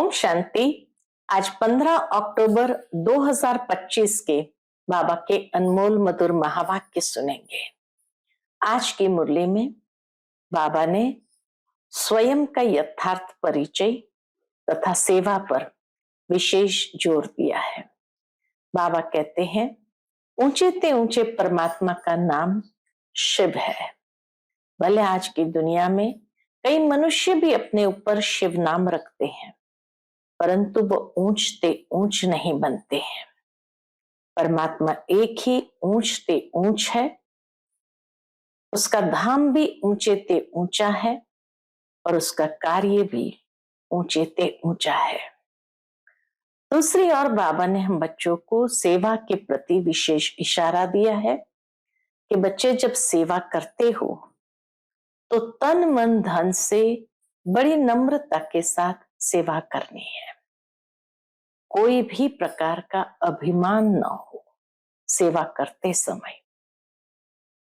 ओम शांति। आज 15 अक्टूबर 2025 के बाबा के अनमोल मधुर महावाक्य सुनेंगे। आज की मुरली में बाबा ने स्वयं का यथार्थ परिचय तथा सेवा पर विशेष जोर दिया है। बाबा कहते हैं, ऊंचे ते ऊंचे परमात्मा का नाम शिव है। भले आज की दुनिया में कई मनुष्य भी अपने ऊपर शिव नाम रखते हैं, परंतु वो ऊंचते ऊंच नहीं बनते हैं। परमात्मा एक ही ऊंचते ऊंच है, उसका धाम भी ऊंचे ते ऊंचा है और उसका कार्य भी ऊंचे ते ऊंचा है। दूसरी ओर बाबा ने हम बच्चों को सेवा के प्रति विशेष इशारा दिया है कि बच्चे जब सेवा करते हो तो तन मन धन से बड़ी नम्रता के साथ सेवा करनी है। कोई भी प्रकार का अभिमान न हो सेवा करते समय,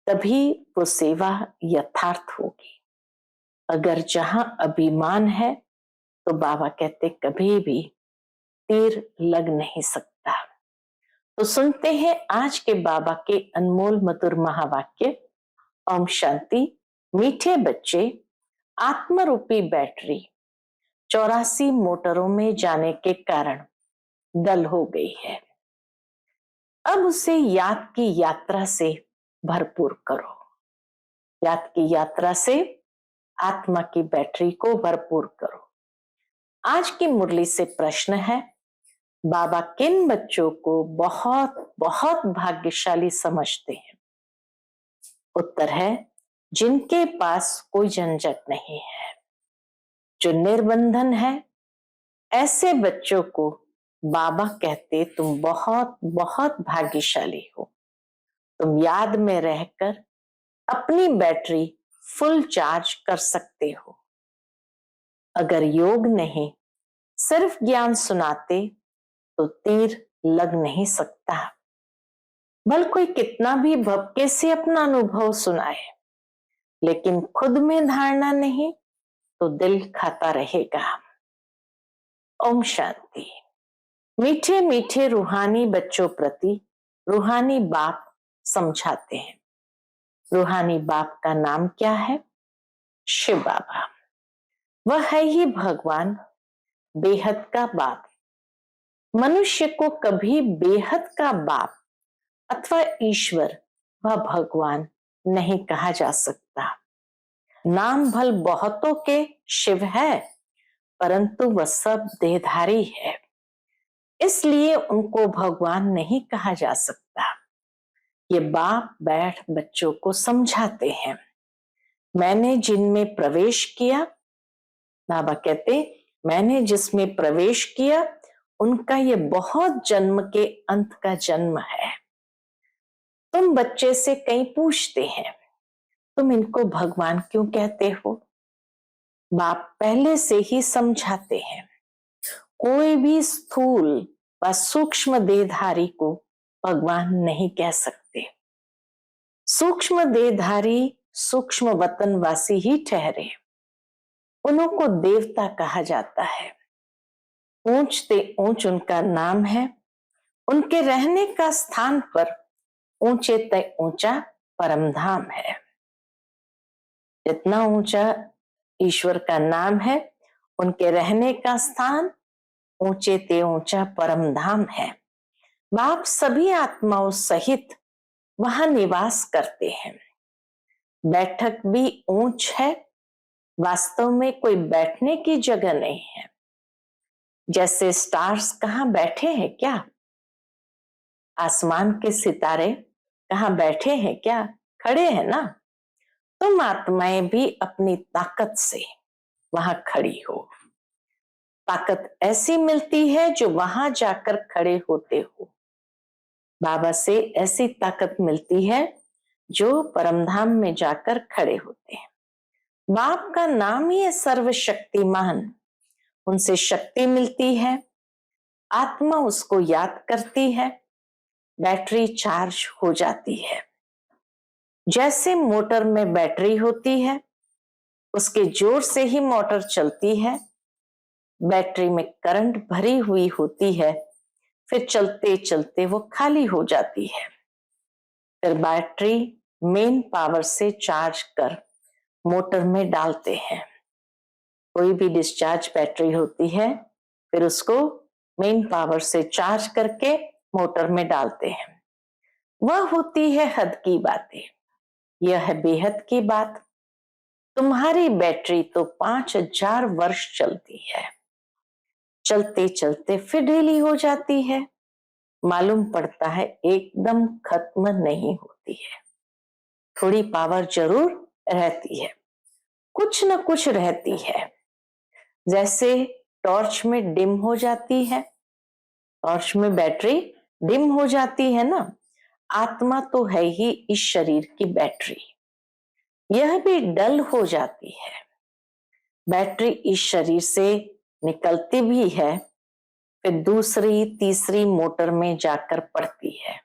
तभी वो सेवा यथार्थ होगी। अगर जहां अभिमान है तो बाबा कहते कभी भी तीर लग नहीं सकता। तो सुनते हैं आज के बाबा के अनमोल मधुर महावाक्य। ओम शांति। मीठे बच्चे, आत्मरूपी बैटरी 84 मोटरों में जाने के कारण डल हो गई है। अब उसे याद की यात्रा से भरपूर करो। याद की यात्रा से आत्मा की बैटरी को भरपूर करो। आज की मुरली से प्रश्न है, बाबा किन बच्चों को बहुत बहुत भाग्यशाली समझते हैं? उत्तर है, जिनके पास कोई झंझट नहीं है, जो निर्बंधन है। ऐसे बच्चों को बाबा कहते तुम बहुत बहुत भाग्यशाली हो। तुम याद में रहकर अपनी बैटरी फुल चार्ज कर सकते हो। अगर योग नहीं, सिर्फ ज्ञान सुनाते तो तीर लग नहीं सकता। भल कोई कितना भी भपके से अपना अनुभव सुनाए, लेकिन खुद में धारणा नहीं तो दिल खाता रहेगा। ओम शांति। मीठे मीठे रूहानी बच्चों प्रति रूहानी बाप समझाते हैं। रूहानी बाप का नाम क्या है? शिव बाबा। वह है ही भगवान, बेहद का बाप। मनुष्य को कभी बेहद का बाप अथवा ईश्वर व भगवान नहीं कहा जा सकता। नाम भल बहुतों के शिव है, परंतु वह सब देहधारी है, इसलिए उनको भगवान नहीं कहा जा सकता। ये बाप बैठ बच्चों को समझाते हैं। मैंने जिनमें प्रवेश किया, बाबा कहते मैंने जिसमें प्रवेश किया उनका ये बहुत जन्म के अंत का जन्म है। तुम बच्चे से कहीं पूछते हैं, तुम इनको भगवान क्यों कहते हो? बाप पहले से ही समझाते हैं, कोई भी स्थूल व सूक्ष्म देहधारी को भगवान नहीं कह सकते। सूक्ष्म देहधारी सूक्ष्म वतनवासी ही ठहरे, उनको देवता कहा जाता है। ऊंचते ऊंच उनका नाम है। उनके रहने का स्थान पर ऊंचे ते ऊंचा परम धाम है। जितना ऊंचा ईश्वर का नाम है, उनके रहने का स्थान ऊंचे ते ऊंचा परम धाम है। बाप सभी आत्माओं सहित वहां निवास करते हैं। बैठक भी ऊंच है, वास्तव में कोई बैठने की जगह नहीं है। जैसे स्टार्स कहाँ बैठे हैं क्या? आसमान के सितारे कहाँ बैठे हैं क्या? खड़े हैं ना। तुम आत्माएं भी अपनी ताकत से वहां खड़ी हो। ताकत ऐसी मिलती है जो वहां जाकर खड़े होते हो। बाबा से ऐसी ताकत मिलती है जो परमधाम में जाकर खड़े होते हैं। बाप का नाम ही है सर्वशक्तिमान। उनसे शक्ति मिलती है, आत्मा उसको याद करती है, बैटरी चार्ज हो जाती है। जैसे मोटर में बैटरी होती है, उसके जोर से ही मोटर चलती है। बैटरी में करंट भरी हुई होती है, फिर चलते चलते वो खाली हो जाती है। फिर बैटरी मेन पावर से चार्ज कर मोटर में डालते हैं। कोई भी डिस्चार्ज बैटरी होती है, फिर उसको मेन पावर से चार्ज करके मोटर में डालते हैं। वह होती है हद की बातें। यह है बेहद की बात। तुम्हारी बैटरी तो 5000 वर्ष चलती है, चलते चलते फिर ढीली हो जाती है। मालूम पड़ता है एकदम खत्म नहीं होती है। थोड़ी पावर जरूर रहती है, कुछ न कुछ रहती है। जैसे टॉर्च में डिम हो जाती है, टॉर्च में बैटरी डिम हो जाती है ना, आत्मा तो है ही इस शरीर की बैटरी, यह भी डल हो जाती है। बैटरी इस शरीर से निकलती भी है, फिर दूसरी तीसरी मोटर में जाकर पड़ती है।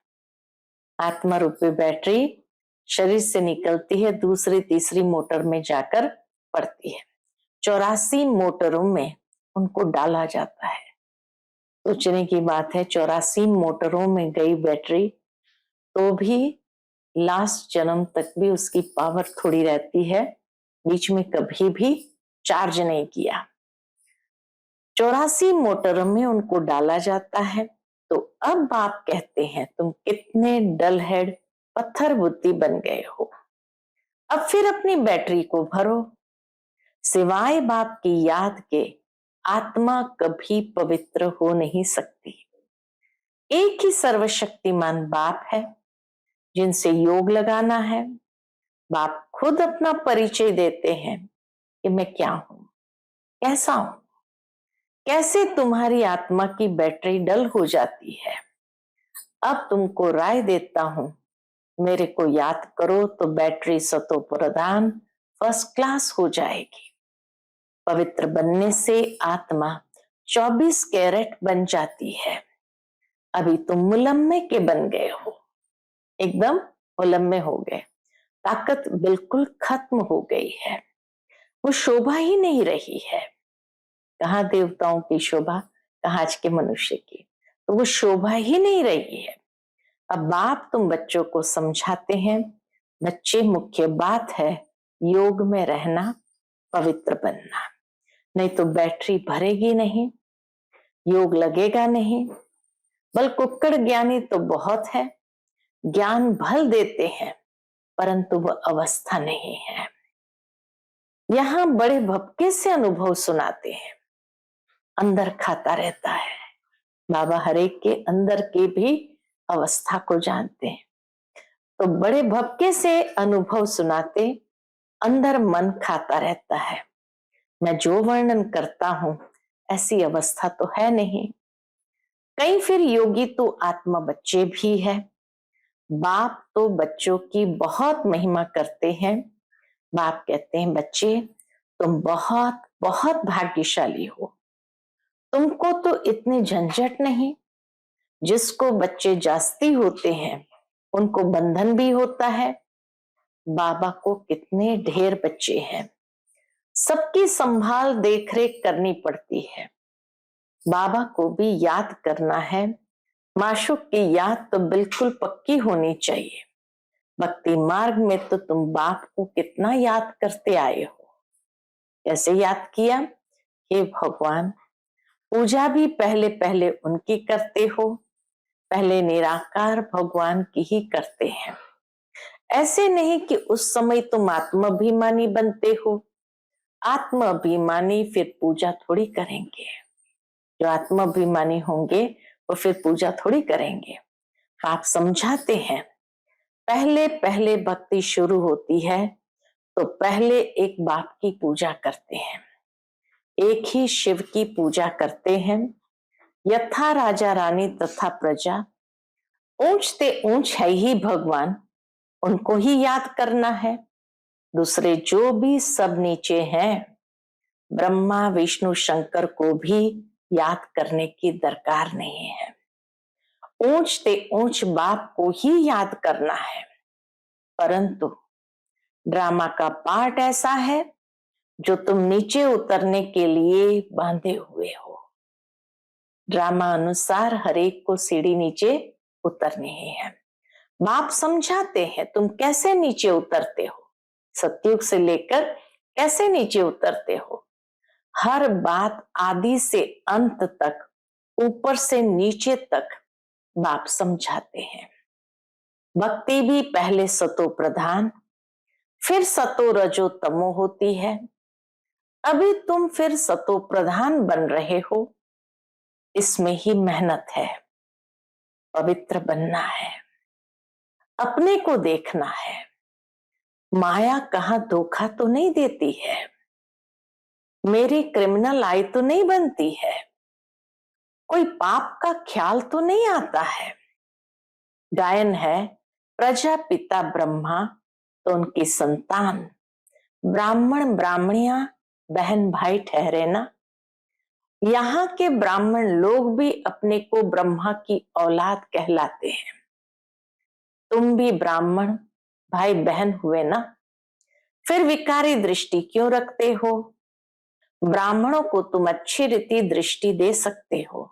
आत्मा रूपी बैटरी शरीर से निकलती है, दूसरी तीसरी मोटर में जाकर पड़ती है। 84 मोटरों में उनको डाला जाता है। सोचने की बात है, 84 मोटरों में गई बैटरी तो भी लास्ट जन्म तक भी उसकी पावर थोड़ी रहती है, बीच में कभी भी चार्ज नहीं किया। 84 मोटरों में उनको डाला जाता है। तो अब बाप कहते हैं तुम कितने डल हेड पत्थर बुद्धि बन गए हो, अब फिर अपनी बैटरी को भरो। सिवाय बाप की याद के आत्मा कभी पवित्र हो नहीं सकती। एक ही सर्वशक्तिमान बाप है जिनसे योग लगाना है। बाप खुद अपना परिचय देते हैं कि मैं क्या हूं, कैसा हूं, कैसे तुम्हारी आत्मा की बैटरी डल हो जाती है। अब तुमको राय देता हूं, मेरे को याद करो तो बैटरी सतो प्रधान फर्स्ट क्लास हो जाएगी। पवित्र बनने से आत्मा 24 कैरेट बन जाती है। अभी तुम मुलम्मे के बन गए हो, एकदम मुलम्मे हो गए, ताकत बिल्कुल खत्म हो गई है, वो शोभा ही नहीं रही है। कहाँ देवताओं की शोभा, कहाँ आज के मनुष्य की, तो वो शोभा ही नहीं रही है। अब बाप तुम बच्चों को समझाते हैं, बच्चे मुख्य बात है योग में रहना, पवित्र बनना, नहीं तो बैटरी भरेगी नहीं, योग लगेगा नहीं। बल कुक्कड़ ज्ञानी तो बहुत है, ज्ञान भल देते हैं, परंतु वह अवस्था नहीं है। यहां बड़े भपके से अनुभव सुनाते हैं, अंदर खाता रहता है। बाबा हरेक के अंदर के भी अवस्था को जानते हैं, तो बड़े भपके से अनुभव सुनाते, अंदर मन खाता रहता है। मैं जो वर्णन करता हूं ऐसी अवस्था तो है नहीं। कई फिर योगी तो आत्मा बच्चे भी है। बाप तो बच्चों की बहुत महिमा करते हैं। बाप कहते हैं बच्चे तुम बहुत बहुत भाग्यशाली हो, तुमको तो इतनी झंझट नहीं। जिसको बच्चे जास्ती होते हैं उनको बंधन भी होता है। बाबा को कितने ढेर बच्चे हैं, सबकी संभाल देखरेख करनी पड़ती है। बाबा को भी याद करना है। माशूक की याद तो बिल्कुल पक्की होनी चाहिए। भक्ति मार्ग में तो तुम बाप को कितना याद करते आए हो। कैसे याद किया? हे भगवान, पूजा भी पहले पहले उनकी करते हो, पहले निराकार भगवान की ही करते हैं। ऐसे नहीं कि उस समय तुम आत्माभिमानी बनते हो। आत्माभिमानी फिर पूजा थोड़ी करेंगे। जो आत्माभिमानी होंगे वो फिर पूजा थोड़ी करेंगे। आप समझाते हैं, पहले पहले भक्ति शुरू होती है तो पहले एक बाप की पूजा करते हैं, एक ही शिव की पूजा करते हैं। यथा राजा रानी तथा प्रजा, ऊंचते ऊंच है ही भगवान, उनको ही याद करना है। दूसरे जो भी सब नीचे हैं, ब्रह्मा विष्णु शंकर को भी याद करने की दरकार नहीं है। ऊंचते ऊंच बाप को ही याद करना है। परंतु ड्रामा का पार्ट ऐसा है, जो तुम नीचे उतरने के लिए बांधे हुए हो। ड्रामा अनुसार हर एक को सीढ़ी नीचे उतरनी ही है। बाप समझाते हैं तुम कैसे नीचे उतरते हो, सतयुग से लेकर कैसे नीचे उतरते हो। हर बात आदि से अंत तक, ऊपर से नीचे तक बाप समझाते हैं। भक्ति भी पहले सतो प्रधान, फिर सतो रजो तमो होती है। अभी तुम फिर सतो प्रधान बन रहे हो, इसमें ही मेहनत है। पवित्र बनना है, अपने को देखना है। माया कहाँ धोखा तो नहीं देती है, मेरी क्रिमिनल आई तो नहीं बनती है, कोई पाप का ख्याल तो नहीं आता है। गायन है प्रजापिता ब्रह्मा तो उनकी संतान ब्राह्मण ब्राह्मणियां बहन भाई ठहरे ना। यहाँ के ब्राह्मण लोग भी अपने को ब्रह्मा की औलाद कहलाते हैं। तुम भी ब्राह्मण भाई बहन हुए ना, फिर विकारी दृष्टि क्यों रखते हो। ब्राह्मणों को तुम अच्छी रीति दृष्टि दे सकते हो।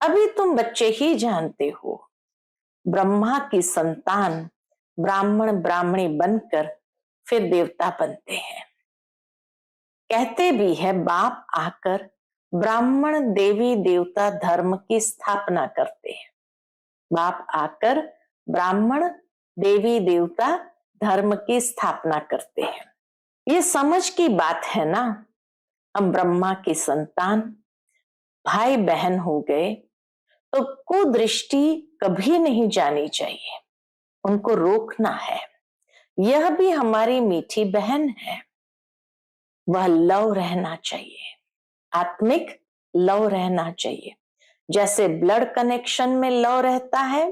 अभी तुम बच्चे ही जानते हो, ब्रह्मा की संतान ब्राह्मण ब्राह्मणी बनकर फिर देवता बनते हैं। कहते भी है बाप आकर ब्राह्मण देवी देवता धर्म की स्थापना करते हैं। बाप आकर ब्राह्मण देवी देवता धर्म की स्थापना करते हैं। ये समझ की बात है ना। हम ब्रह्मा की संतान भाई बहन हो गए तो कुदृष्टि कभी नहीं जानी चाहिए, उनको रोकना है। यह भी हमारी मीठी बहन है, वह लव रहना चाहिए, आत्मिक लव रहना चाहिए। जैसे ब्लड कनेक्शन में लव रहता है,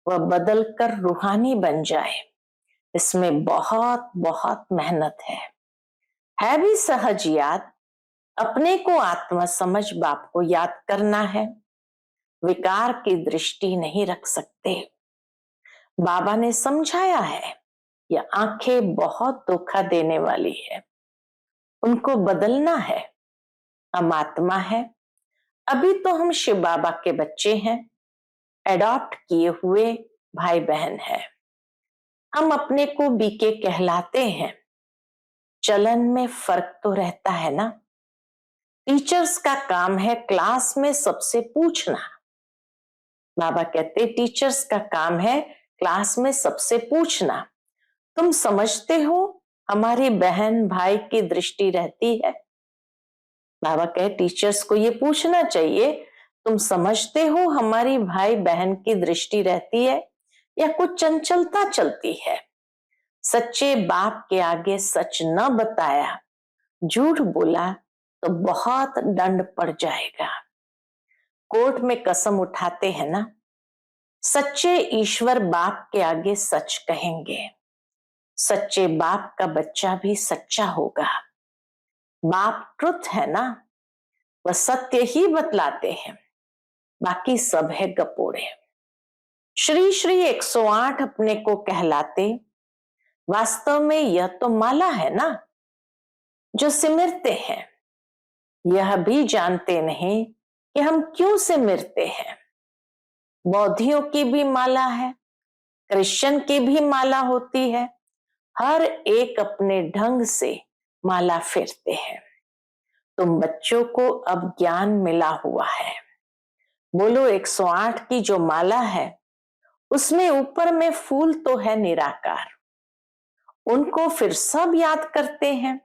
वह बदल कर रूहानी बन जाए, इसमें बहुत बहुत मेहनत है भी सहज याद। अपने को आत्मा समझ बाप को याद करना है, विकार की दृष्टि नहीं रख सकते। बाबा ने समझाया है यह आंखें बहुत धोखा देने वाली है, उनको बदलना है। हम आत्मा है, अभी तो हम शिव बाबा के बच्चे हैं, एडॉप्ट किए हुए भाई बहन है। हम अपने को बीके कहलाते हैं, चलन में फर्क तो रहता है ना। टीचर्स का काम है क्लास में सबसे पूछना। बाबा कहते टीचर्स का काम है क्लास में सबसे पूछना। तुम समझते हो हमारी बहन भाई की दृष्टि रहती है। बाबा कहे टीचर्स को ये पूछना चाहिए, तुम समझते हो हमारी भाई बहन की दृष्टि रहती है या कुछ चंचलता चलती है। सच्चे बाप के आगे सच न बताया, झूठ बोला तो बहुत दंड पड़ जाएगा। कोर्ट में कसम उठाते हैं ना, सच्चे ईश्वर बाप के आगे सच कहेंगे। सच्चे बाप का बच्चा भी सच्चा होगा। बाप ट्रुथ है ना, वह सत्य ही बतलाते हैं, बाकी सब है गपोड़े। श्री श्री 108 अपने को कहलाते, वास्तव में यह तो माला है ना जो सिमरते हैं। यह भी जानते नहीं कि हम क्यों सिमरते हैं। बौद्धियों की भी माला है, क्रिश्चियन की भी माला होती है, हर एक अपने ढंग से माला फेरते हैं। तुम बच्चों को अब ज्ञान मिला हुआ है। बोलो 108 की जो माला है उसमें ऊपर में फूल तो है निराकार, उनको फिर सब याद करते हैं।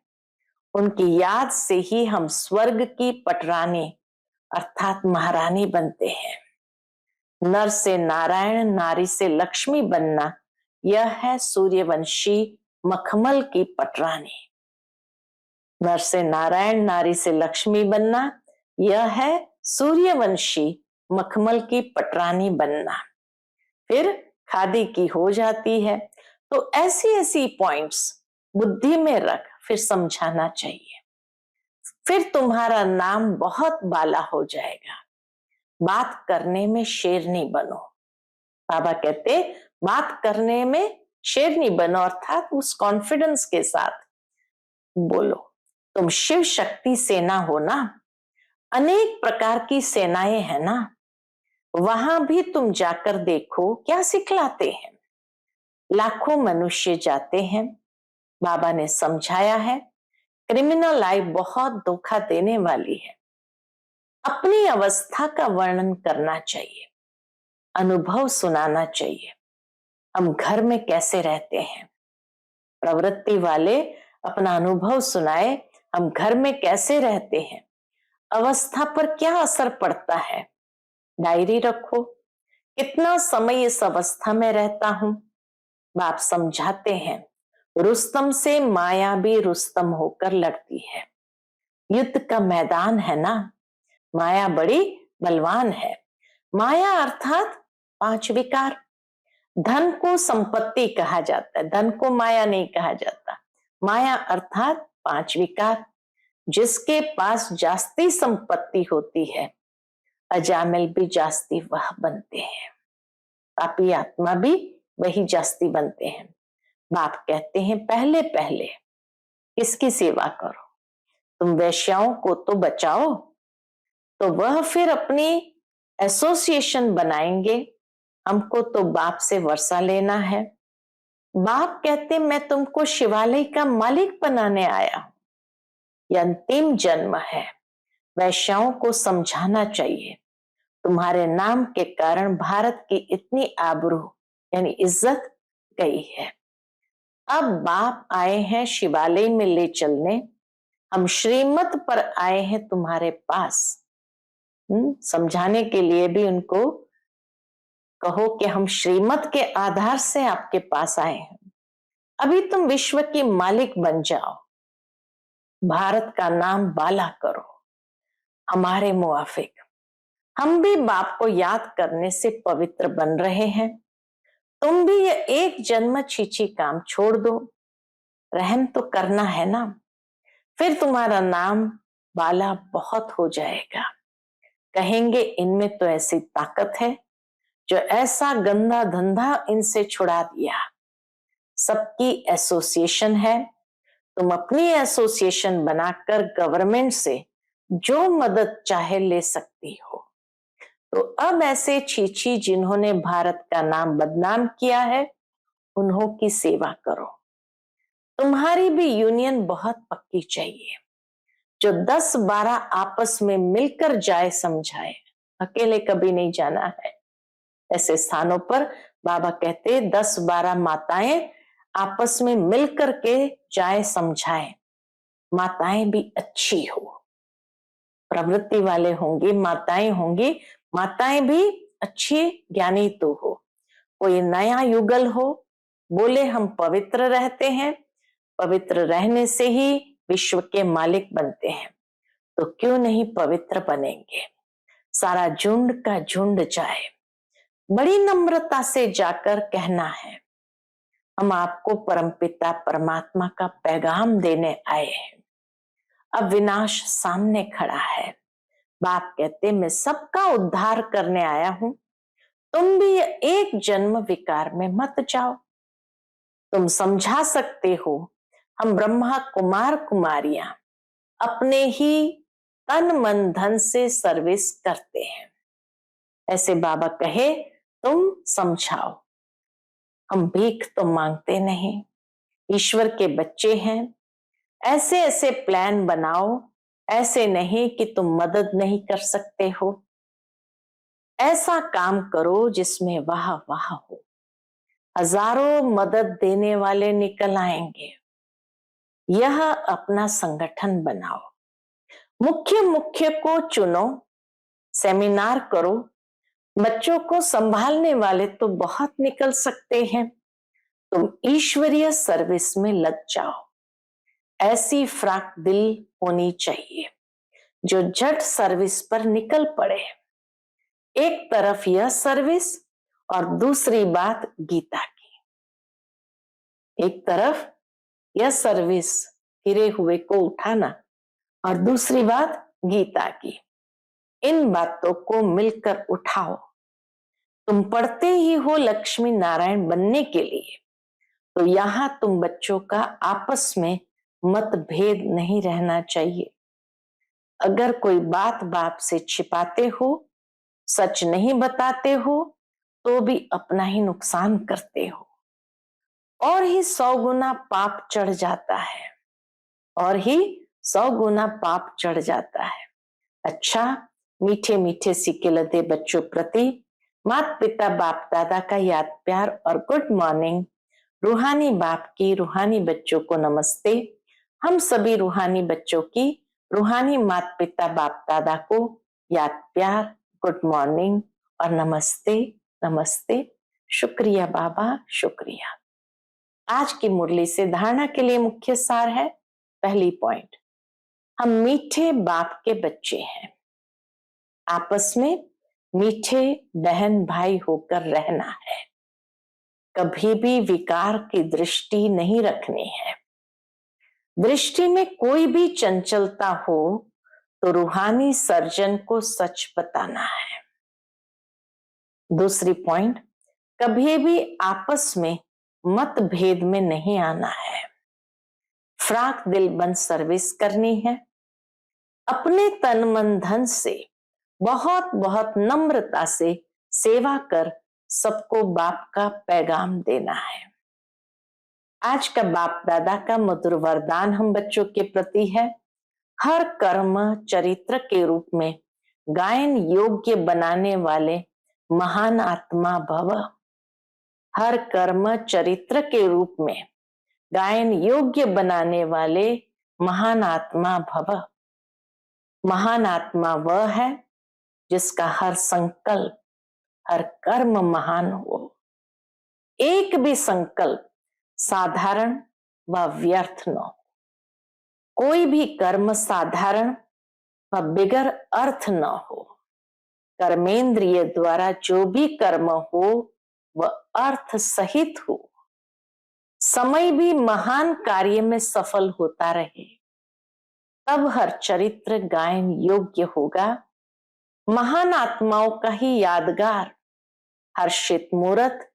उनकी याद से ही हम स्वर्ग की पटरानी अर्थात महारानी बनते हैं। नर से नारायण, नारी से लक्ष्मी बनना, यह है सूर्यवंशी मखमल की पटरानी। नर से नारायण, नारी से लक्ष्मी बनना, यह है सूर्यवंशी मखमल की पटरानी बनना। फिर खादी की हो जाती है। तो ऐसी ऐसी पॉइंट्स बुद्धि में रख, फिर समझाना चाहिए, फिर तुम्हारा नाम बहुत बाला हो जाएगा। बात करने में शेरनी बनो। बाबा कहते बात करने में शेरनी बनो, अर्थात उस कॉन्फिडेंस के साथ बोलो, तुम शिव शक्ति सेना हो ना, अनेक प्रकार की सेनाएं हैं ना, वहां भी तुम जाकर देखो क्या सिखलाते हैं। लाखों मनुष्य जाते हैं, बाबा ने समझाया है क्रिमिनल लाइफ बहुत धोखा देने वाली है। अपनी अवस्था का वर्णन करना चाहिए, अनुभव सुनाना चाहिए। हम घर में कैसे रहते हैं, प्रवृत्ति वाले अपना अनुभव सुनाए, हम घर में कैसे रहते हैं, अवस्था पर क्या असर पड़ता है। डायरी रखो, कितना समय इस अवस्था में रहता हूं। बाप समझाते हैं रुस्तम से माया भी रुस्तम होकर लड़ती है। युद्ध का मैदान है ना, माया बड़ी बलवान है। माया अर्थात 5 विकार। धन को संपत्ति कहा जाता है, धन को माया नहीं कहा जाता। माया अर्थात 5 विकार। जिसके पास जास्ती संपत्ति होती है, अजामिल भी जास्ती वह बनते हैं, पापी आत्मा भी वही जास्ती बनते हैं। बाप कहते हैं पहले पहले किसकी सेवा करो, तुम वैश्याओं को तो बचाओ, तो वह फिर अपनी एसोसिएशन बनाएंगे। हमको तो बाप से वर्षा लेना है। बाप कहते मैं तुमको शिवालय का मालिक बनाने आया हूं, यह अंतिम जन्म है। वैश्याओं को समझाना चाहिए तुम्हारे नाम के कारण भारत की इतनी आबरू यानी इज्जत गई है। अब बाप आए हैं शिवालय में ले चलने, हम श्रीमत पर आए हैं तुम्हारे पास। समझाने के लिए भी उनको कहो कि हम श्रीमत के आधार से आपके पास आए हैं। अभी तुम विश्व की मालिक बन जाओ, भारत का नाम बाला करो हमारे मुआफिक। हम भी बाप को याद करने से पवित्र बन रहे हैं। तुम भी ये एक जन्म छीछी काम छोड़ दो, रहम तो करना है ना, फिर तुम्हारा नाम बाला बहुत हो जाएगा। कहेंगे इनमें तो ऐसी ताकत है जो ऐसा गंदा धंधा इनसे छुड़ा दिया। सबकी एसोसिएशन है, तुम अपनी एसोसिएशन बनाकर गवर्नमेंट से जो मदद चाहे ले सकती हो। तो अब ऐसे छीछी जिन्होंने भारत का नाम बदनाम किया है, उन्हों की सेवा करो। तुम्हारी भी यूनियन बहुत पक्की चाहिए, जो 10-12 आपस में मिलकर जाए समझाए, अकेले कभी नहीं जाना है। ऐसे स्थानों पर बाबा कहते 10-12 माताएं आपस में मिलकर के जाए समझाए। माताएं भी अच्छी हो, प्रवृत्ति वाले होंगे, माताएं होंगी, माताएं भी अच्छी ज्ञानी तो हो। कोई नया युगल हो, बोले हम पवित्र रहते हैं, पवित्र रहने से ही विश्व के मालिक बनते हैं, तो क्यों नहीं पवित्र बनेंगे। सारा झुंड का झुंड जाए, बड़ी नम्रता से जाकर कहना है हम आपको परमपिता परमात्मा का पैगाम देने आए हैं। अब विनाश सामने खड़ा है। बाप कहते मैं सबका उद्धार करने आया हूं, तुम भी एक जन्म विकार में मत जाओ। तुम समझा सकते हो हम ब्रह्मा कुमार कुमारियां अपने ही तन मन धन से सर्विस करते हैं। ऐसे बाबा कहे तुम समझाओ, हम भीख तो मांगते नहीं, ईश्वर के बच्चे हैं। ऐसे ऐसे प्लान बनाओ, ऐसे नहीं कि तुम मदद नहीं कर सकते हो। ऐसा काम करो जिसमें वाह वाह हो, हजारों मदद देने वाले निकल आएंगे। यह अपना संगठन बनाओ, मुख्य मुख्य को चुनो, सेमिनार करो। बच्चों को संभालने वाले तो बहुत निकल सकते हैं, तुम ईश्वरीय सर्विस में लग जाओ। ऐसी फ्राक दिल होनी चाहिए जो झट सर्विस पर निकल पड़े। एक तरफ यह सर्विस और दूसरी बात गीता की। एक तरफ यह सर्विस गिरे हुए को उठाना और दूसरी बात गीता की। इन बातों को मिलकर उठाओ। तुम पढ़ते ही हो लक्ष्मी नारायण बनने के लिए, तो यहां तुम बच्चों का आपस में मतभेद नहीं रहना चाहिए। अगर कोई बात बाप से छिपाते हो, सच नहीं बताते हो, तो भी अपना ही नुकसान करते हो और ही 100 गुना पाप चढ़ जाता है, और ही 100 गुना पाप चढ़ जाता है। अच्छा, मीठे मीठे सिक्के लदे बच्चों प्रति माता पिता बाप दादा का याद प्यार और गुड मॉर्निंग। रूहानी बाप की रूहानी बच्चों को नमस्ते। हम सभी रूहानी बच्चों की रूहानी माता पिता बाप दादा को याद प्यार, गुड मॉर्निंग और नमस्ते नमस्ते। शुक्रिया बाबा, शुक्रिया। आज की मुरली से धारणा के लिए मुख्य सार है। पहली पॉइंट, हम मीठे बाप के बच्चे हैं। आपस में मीठे बहन भाई होकर रहना है। कभी भी विकार की दृष्टि नहीं रखनी है। दृष्टि में कोई भी चंचलता हो तो रूहानी सर्जन को सच बताना है। दूसरी पॉइंट, कभी भी आपस में मतभेद में नहीं आना है। फ्राक दिल बंद सर्विस करनी है। अपने तन मन धन से बहुत बहुत नम्रता से सेवा कर सबको बाप का पैगाम देना है। आज का बाप दादा का मधुर वरदान हम बच्चों के प्रति है, हर कर्म चरित्र के रूप में गायन योग्य बनाने वाले महान आत्मा भव। हर कर्म चरित्र के रूप में गायन योग्य बनाने वाले महान आत्मा भव। महान आत्मा वह है जिसका हर संकल्प, हर कर्म महान हो। एक भी संकल्प साधारण व व्यर्थ न हो। कोई भी कर्म साधारण व बिगर अर्थ न हो। कर्मेंद्रिय द्वारा जो भी कर्म हो वह अर्थ सहित हो। समय भी महान कार्य में सफल होता रहे, तब हर चरित्र गायन योग्य होगा। महान आत्माओं का ही यादगार हर्षित मूर्त,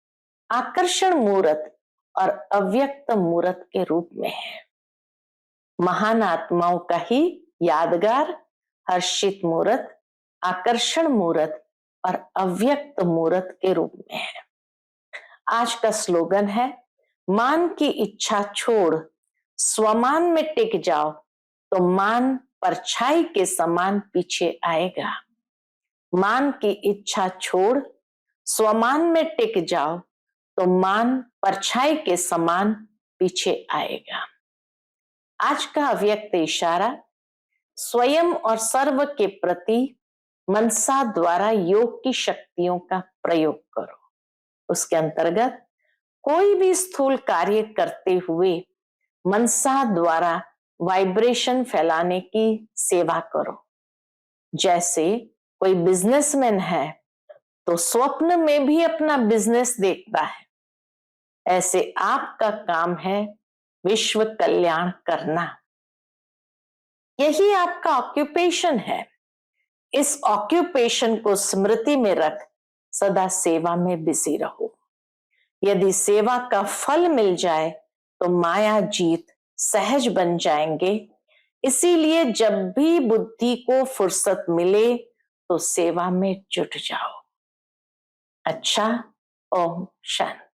आकर्षण मूर्त और अव्यक्त मूर्त के रूप में है। महान आत्माओं का ही यादगार हर्षित मूर्त, आकर्षण मूर्त और अव्यक्त मूर्त के रूप में है। आज का स्लोगन है, मान की इच्छा छोड़ स्वमान में टिक जाओ तो मान परछाई के समान पीछे आएगा। मान की इच्छा छोड़ स्वमान में टिक जाओ तो मान परछाई के समान पीछे आएगा। आज का अव्यक्त इशारा, स्वयं और सर्व के प्रति मनसा द्वारा योग की शक्तियों का प्रयोग करो। उसके अंतर्गत कोई भी स्थूल कार्य करते हुए मनसा द्वारा वाइब्रेशन फैलाने की सेवा करो। जैसे कोई बिजनेसमैन है तो स्वप्न में भी अपना बिजनेस देखता है, ऐसे आपका काम है विश्व कल्याण करना। यही आपका ऑक्यूपेशन है। इस ऑक्यूपेशन को स्मृति में रख सदा सेवा में बिजी रहो। यदि सेवा का फल मिल जाए तो माया जीत सहज बन जाएंगे। इसीलिए जब भी बुद्धि को फुर्सत मिले तो सेवा में जुट जाओ। अच्छा, ओम शांति।